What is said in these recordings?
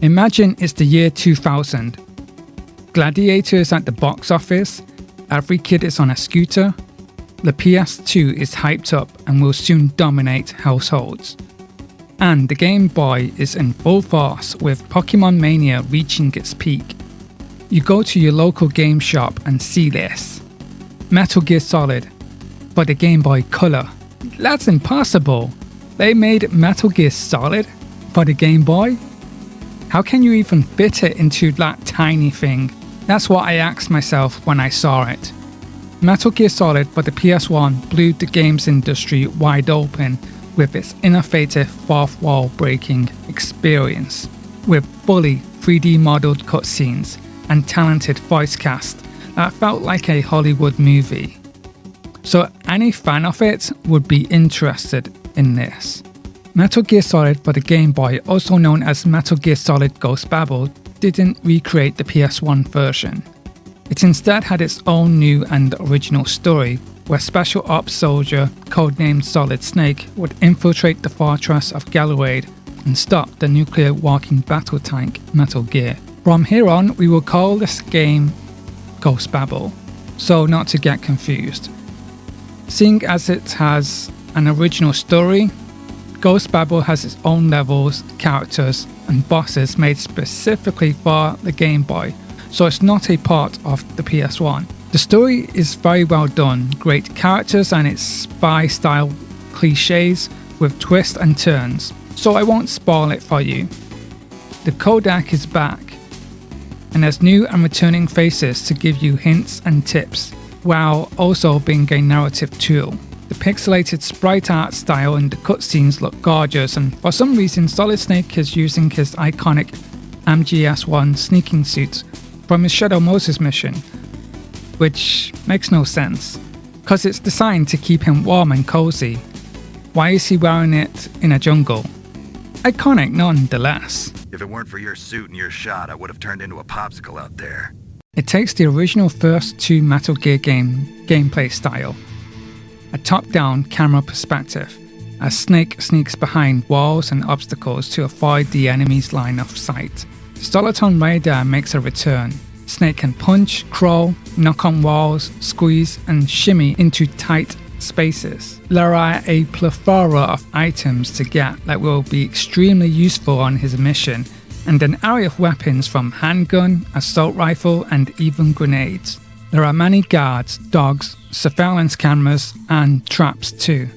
Imagine it's the year 2000. Gladiator is at the box office, every kid is on a scooter, the PS2 is hyped up and will soon dominate households. And the Game Boy is in full force with Pokemon Mania reaching its peak. You go to your local game shop and see this. Metal Gear Solid for the Game Boy Color. That's impossible. They made Metal Gear Solid for the Game Boy? How can you even fit it into that tiny thing? That's what I asked myself when I saw it. Metal Gear Solid for the PS1 blew the games industry wide open with its innovative fourth wall breaking experience, with fully 3D modeled cutscenes and talented voice cast that felt like a Hollywood movie. So any fan of it would be interested in this. Metal Gear Solid for the Game Boy, also known as Metal Gear Solid Ghost Babel, didn't recreate the PS1 version. It instead had its own new and original story, where Special Ops soldier, codenamed Solid Snake, would infiltrate the fortress of Gallowade and stop the nuclear walking battle tank Metal Gear. From here on, we will call this game Ghost Babel, so not to get confused. Seeing as it has an original story, Ghost Babel has its own levels, characters, and bosses made specifically for the Game Boy, so it's not a part of the PS1. The story is very well done, great characters and its spy style cliches with twists and turns, so I won't spoil it for you. The codec is back, and there's new and returning faces to give you hints and tips, while also being a narrative tool. The pixelated sprite art style in the cutscenes look gorgeous, and for some reason Solid Snake is using his iconic MGS-1 sneaking suit from his Shadow Moses mission, which makes no sense, cause it's designed to keep him warm and cozy. Why is he wearing it in a jungle? Iconic nonetheless. If it weren't for your suit and your shot, I would have turned into a popsicle out there. It takes the original first two Metal Gear gameplay style, a top-down camera perspective, as Snake sneaks behind walls and obstacles to avoid the enemy's line of sight. The Soliton radar makes a return. Snake can punch, crawl, knock on walls, squeeze, and shimmy into tight spaces. There are a plethora of items to get that will be extremely useful on his mission, and an array of weapons from handgun, assault rifle, and even grenades. There are many guards, dogs, surveillance cameras, and traps too.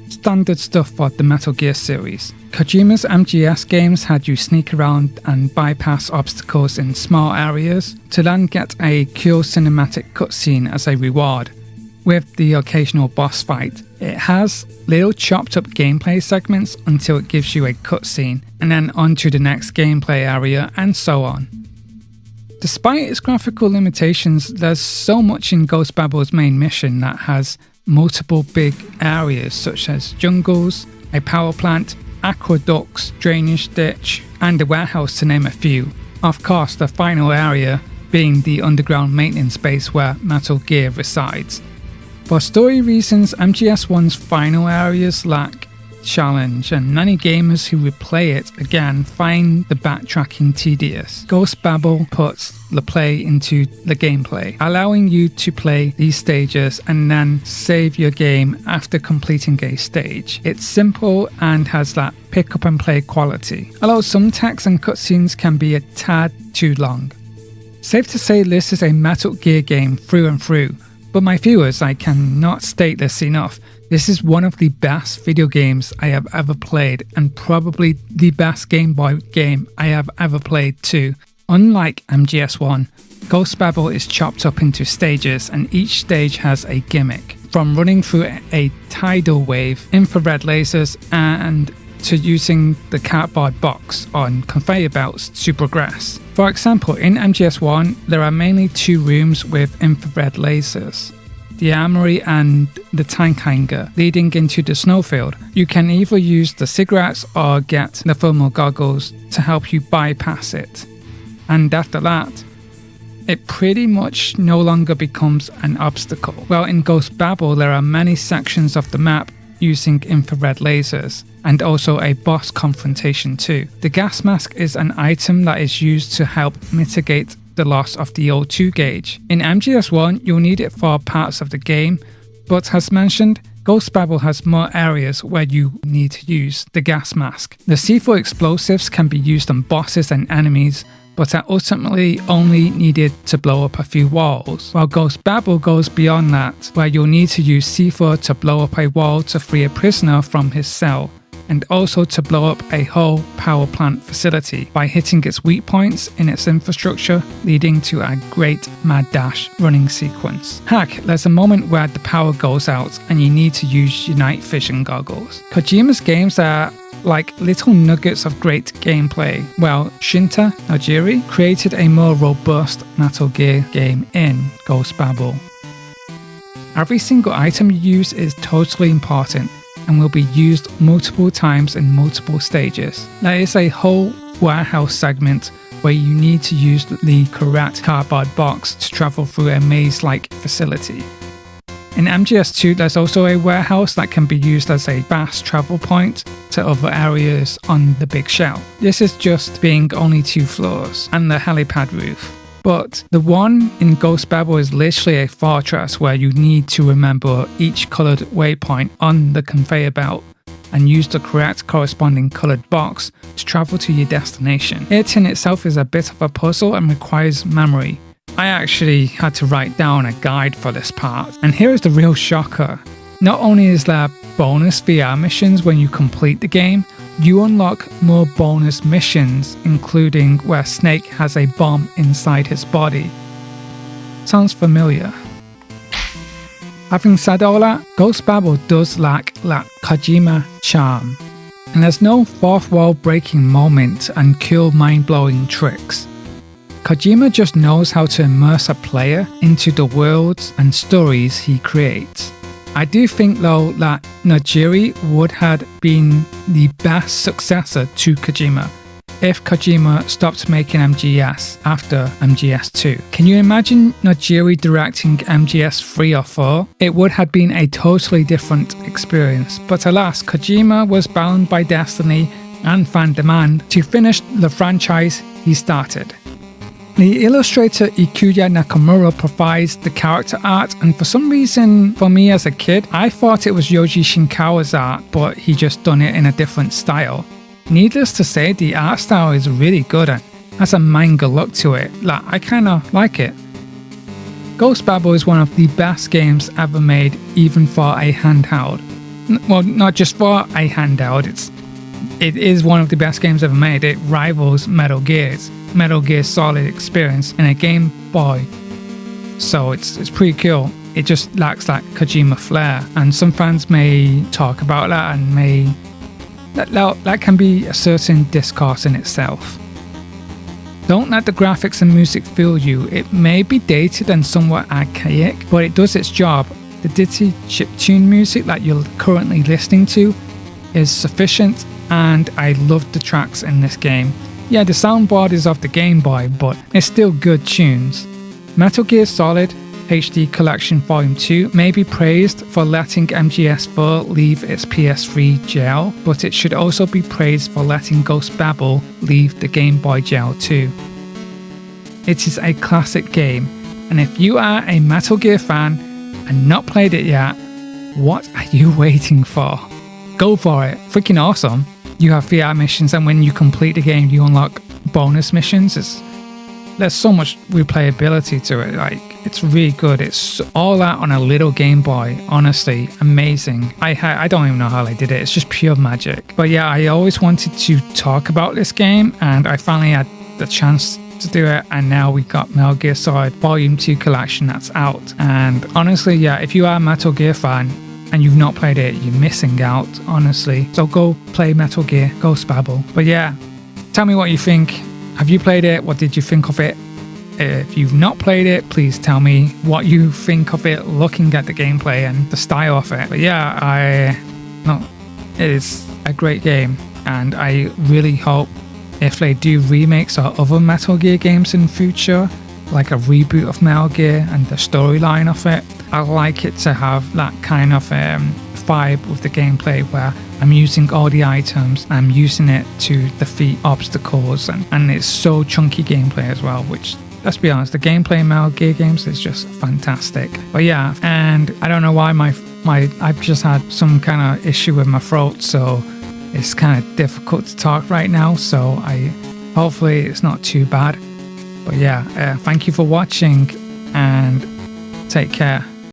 Standard stuff for the Metal Gear series. Kojima's MGS games had you sneak around and bypass obstacles in small areas to then get a cool cinematic cutscene as a reward, with the occasional boss fight. It has little chopped up gameplay segments until it gives you a cutscene, and then on to the next gameplay area, and so on. Despite its graphical limitations, there's so much in Ghost Babel's main mission that has multiple big areas such as jungles, a power plant, aqueducts, drainage ditch, and a warehouse to name a few. Of course, the final area being the underground maintenance base where Metal Gear resides. For story reasons, MGS1's final areas lack challenge, and many gamers who replay it again find the backtracking tedious. Ghost Babel puts the play into the gameplay, allowing you to play these stages and then save your game after completing a stage. It's simple and has that pick up and play quality, although some text and cutscenes can be a tad too long. Safe to say this is a Metal Gear game through and through, but my viewers, I cannot state this enough. This is one of the best video games I have ever played, and probably the best Game Boy game I have ever played too. Unlike MGS1, Ghost Babel is chopped up into stages, and each stage has a gimmick, from running through a tidal wave, infrared lasers, and to using the cardboard box on conveyor belts to progress. For example, in MGS1, there are mainly two rooms with infrared lasers, the armory and the tank hangar leading into the snowfield. You can either use the cigarettes or get the thermal goggles to help you bypass it. And after that, it pretty much no longer becomes an obstacle. Well, in Ghost Babel, there are many sections of the map using infrared lasers, and also a boss confrontation too. The gas mask is an item that is used to help mitigate the loss of the O2 gauge. In MGS1, you'll need it for parts of the game, but as mentioned, Ghost Babel has more areas where you need to use the gas mask. The C4 explosives can be used on bosses and enemies, but are ultimately only needed to blow up a few walls, while Ghost Babel goes beyond that, where you'll need to use C4 to blow up a wall to free a prisoner from his cell, and also to blow up a whole power plant facility by hitting its weak points in its infrastructure, leading to a great mad dash running sequence. Heck, there's a moment where the power goes out and you need to use your night vision goggles. Kojima's games are like little nuggets of great gameplay, while Shinta Nojiri created a more robust Metal Gear game in Ghost Babel. Every single item you use is totally important and will be used multiple times in multiple stages. There is a whole warehouse segment where you need to use the correct cardboard box to travel through a maze-like facility. In MGS2, there's also a warehouse that can be used as a fast travel point to other areas on the big shell. This is just being only 2 floors and the helipad roof. But the one in Ghost Babel is literally a fortress where you need to remember each coloured waypoint on the conveyor belt and use the correct corresponding coloured box to travel to your destination. It in itself is a bit of a puzzle and requires memory. I actually had to write down a guide for this part, and here is the real shocker. Not only is there bonus VR missions when you complete the game, you unlock more bonus missions, including where Snake has a bomb inside his body. Sounds familiar. Having said all that, Ghost Babel does lack that Kojima charm, and there's no fourth wall breaking moment and cool mind-blowing tricks. Kojima just knows how to immerse a player into the worlds and stories he creates. I do think though that Nojiri would have been the best successor to Kojima if Kojima stopped making MGS after MGS2. Can you imagine Nojiri directing MGS 3 or 4? It would have been a totally different experience, but alas, Kojima was bound by destiny and fan demand to finish the franchise he started. The illustrator Ikuya Nakamura provides the character art, and for some reason, for me as a kid, I thought it was Yoji Shinkawa's art, but he just done it in a different style. Needless to say, the art style is really good and has a manga look to it. I kinda like it. Ghost Babel is one of the best games ever made, even for a handheld. Well, not just for a handheld, it is one of the best games ever made. It rivals Metal Gear Solid experience in a Game Boy. So it's pretty cool. It just lacks that Kojima flair, and some fans may talk about that and that can be a certain discourse in itself. Don't let the graphics and music fool you. It may be dated and somewhat archaic, but it does its job. The ditty chiptune music that you're currently listening to is sufficient, and I love the tracks in this game. Yeah, the soundboard is off the Game Boy, but it's still good tunes. Metal Gear Solid HD Collection Volume 2 may be praised for letting MGS4 leave its PS3 jail, but it should also be praised for letting Ghost Babel leave the Game Boy jail too. It is a classic game, and if you are a Metal Gear fan and not played it yet, what are you waiting for? Go for it, freaking awesome. You have VR missions, and when you complete the game you unlock bonus missions. There's so much replayability to it. It's really good. It's all that on a little Game Boy. Honestly, amazing. I don't even know how they did it. It's just pure magic. But yeah, I always wanted to talk about this game, and I finally had the chance to do it, and now we got Metal Gear Solid Volume 2 Collection that's out. And honestly, yeah, if you are a Metal Gear fan and you've not played it, you're missing out, honestly. So go play Metal Gear Ghost Babel. But yeah, tell me what you think. Have you played it? What did you think of it? If you've not played it, please tell me what you think of it looking at the gameplay and the style of it. But yeah, it is a great game, and I really hope if they do remakes or other Metal Gear games in future, like a reboot of Metal Gear and the storyline of it, I like it to have that kind of vibe with the gameplay where I'm using all the items, I'm using it to defeat obstacles, and it's so chunky gameplay as well, which, let's be honest, the gameplay in Metal Gear games is just fantastic. But yeah, and I don't know why I've just had some kind of issue with my throat, so it's kind of difficult to talk right now, so hopefully it's not too bad. But yeah, thank you for watching and take care.